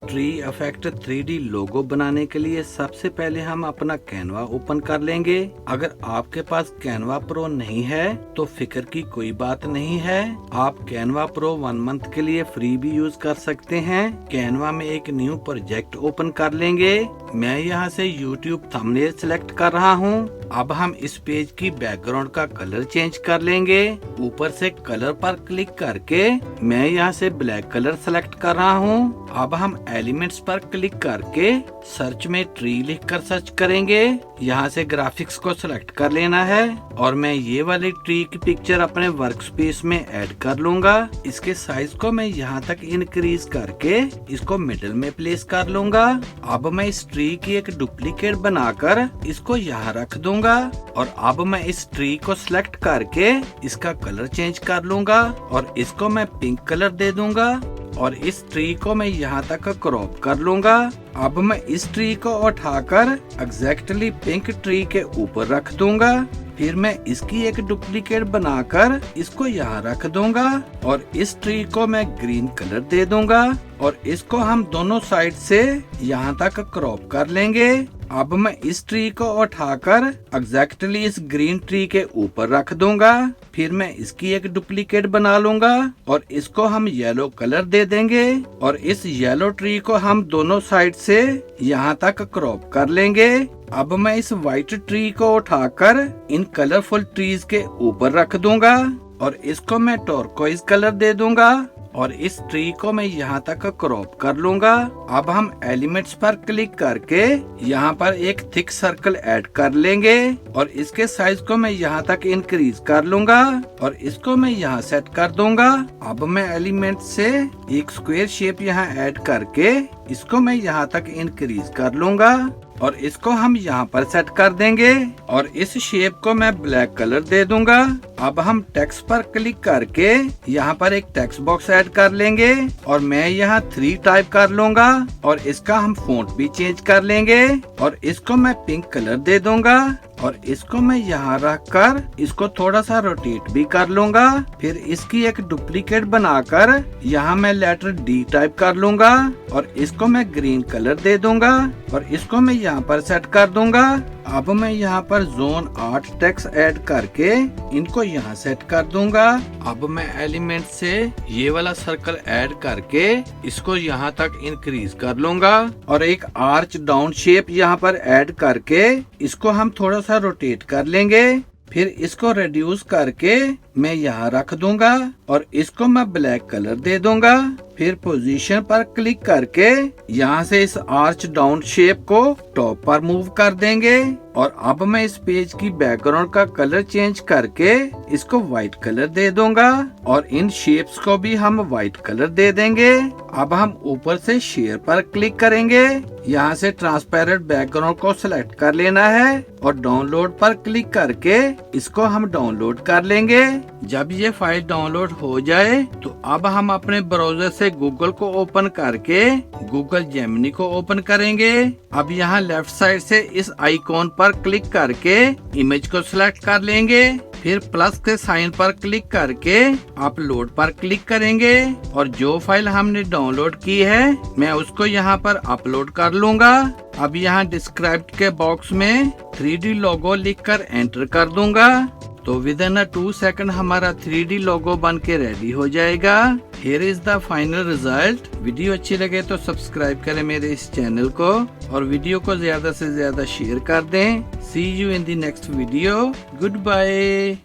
Tree effect 3D लोगो बनाने के लिए सबसे पहले हम अपना कैनवा ओपन कर लेंगे। अगर आपके पास कैनवा प्रो नहीं है तो फिक्र की कोई बात नहीं है, आप कैनवा प्रो 1 मंथ के लिए फ्री भी यूज कर सकते हैं। कैनवा में एक न्यू प्रोजेक्ट ओपन कर लेंगे। मैं यहाँ से YouTube थंबनेल सेलेक्ट कर रहा हूँ। अब हम इस पेज की बैकग्राउंड का कलर चेंज कर लेंगे। ऊपर से कलर पर क्लिक करके मैं यहाँ से ब्लैक कलर सेलेक्ट कर रहा हूँ। अब हम एलिमेंट्स पर क्लिक करके सर्च में ट्री लिखकर सर्च करेंगे। यहाँ से ग्राफिक्स को सिलेक्ट कर लेना है और मैं ये वाली ट्री की पिक्चर अपने वर्कस्पेस में ऐड कर लूंगा। इसके साइज को मैं यहाँ तक इंक्रीज करके इसको मिडिल में प्लेस कर लूंगा। अब मैं इस ट्री की एक डुप्लीकेट बनाकर इसको यहाँ रख दूंगा और अब मैं इस ट्री को सिलेक्ट करके इसका कलर चेंज कर लूंगा और इसको मैं पिंक कलर दे दूंगा और इस ट्री को मैं यहाँ तक क्रॉप कर लूंगा। अब मैं इस ट्री को उठाकर एग्जैक्टली पिंक ट्री के ऊपर रख दूंगा। फिर मैं इसकी एक डुप्लीकेट बनाकर इसको यहाँ रख दूंगा और इस ट्री को मैं ग्रीन कलर दे दूंगा और इसको हम दोनों साइड से यहाँ तक क्रॉप कर लेंगे। अब मैं इस ट्री को उठाकर एग्जैक्टली इस ग्रीन ट्री के ऊपर रख दूंगा। फिर मैं इसकी एक डुप्लीकेट बना लूंगा और इसको हम येलो कलर दे देंगे और इस येलो ट्री को हम दोनों साइड से यहाँ तक क्रॉप कर लेंगे। अब मैं इस व्हाइट ट्री को उठाकर इन कलरफुल ट्रीज के ऊपर रख दूंगा और इसको मैं टर्कोइज कलर दे दूंगा और इस ट्री को मैं यहाँ तक क्रॉप कर लूंगा। अब हम एलिमेंट्स पर क्लिक करके यहाँ पर एक थिक सर्कल ऐड कर लेंगे और इसके साइज को मैं यहाँ तक इंक्रीज कर लूंगा और इसको मैं यहाँ सेट कर दूंगा। अब मैं एलिमेंट से एक स्क्वायर शेप यहाँ ऐड करके इसको मैं यहाँ तक इंक्रीज कर लूंगा और इसको हम यहाँ पर सेट कर देंगे और इस शेप को मैं ब्लैक कलर दे दूंगा। अब हम टेक्स्ट पर क्लिक करके यहाँ पर एक टेक्स्ट बॉक्स ऐड कर लेंगे और मैं यहाँ 3 टाइप कर लूंगा और इसका हम फॉन्ट भी चेंज कर लेंगे और इसको मैं पिंक कलर दे दूंगा और इसको मैं यहाँ रख कर इसको थोड़ा सा रोटेट भी कर लूंगा। फिर इसकी एक डुप्लीकेट बनाकर यहाँ मैं लेटर D टाइप कर लूंगा और इसको मैं ग्रीन कलर दे दूंगा और इसको मैं यहाँ पर सेट कर दूंगा। अब मैं यहाँ पर जोन 8 टेक्स्ट ऐड करके इनको यहाँ सेट कर दूंगा। अब मैं एलिमेंट से ये वाला सर्कल ऐड करके इसको यहाँ तक इंक्रीज कर लूंगा और एक आर्च डाउन शेप यहाँ पर ऐड करके इसको हम थोड़ा सा रोटेट कर लेंगे। फिर इसको रिड्यूस करके मैं यहाँ रख दूंगा और इसको मैं ब्लैक कलर दे दूंगा। फिर पोजीशन पर क्लिक करके यहाँ से इस आर्च डाउन शेप को टॉप पर मूव कर देंगे और अब मैं इस पेज की बैकग्राउंड का कलर चेंज करके इसको व्हाइट कलर दे दूंगा और इन शेप्स को भी हम व्हाइट कलर दे देंगे। अब हम ऊपर से शेयर पर क्लिक करेंगे। यहाँ से ट्रांसपेरेंट बैकग्राउंड को सिलेक्ट कर लेना है और डाउनलोड पर क्लिक करके इसको हम डाउनलोड कर लेंगे। जब ये फाइल डाउनलोड हो जाए तो अब हम अपने ब्राउजर से गूगल को ओपन करके गूगल जेमिनी को ओपन करेंगे। अब यहाँ लेफ्ट साइड से इस आइकॉन पर क्लिक करके इमेज को सिलेक्ट कर लेंगे। फिर प्लस के साइन पर क्लिक करके अपलोड पर क्लिक करेंगे और जो फाइल हमने डाउनलोड की है मैं उसको यहाँ पर अपलोड कर लूंगा। अब यहाँ डिस्क्राइब के बॉक्स में 3D लोगो लिखकर एंटर कर दूंगा तो विद इन 2 सेकंड हमारा 3D लोगो बन के रेडी हो जाएगा। Here is the final result. Video अच्छी लगे तो सब्सक्राइब करें मेरे इस चैनल को और वीडियो को ज्यादा से ज्यादा शेयर कर दें। See you in the next video. Good bye.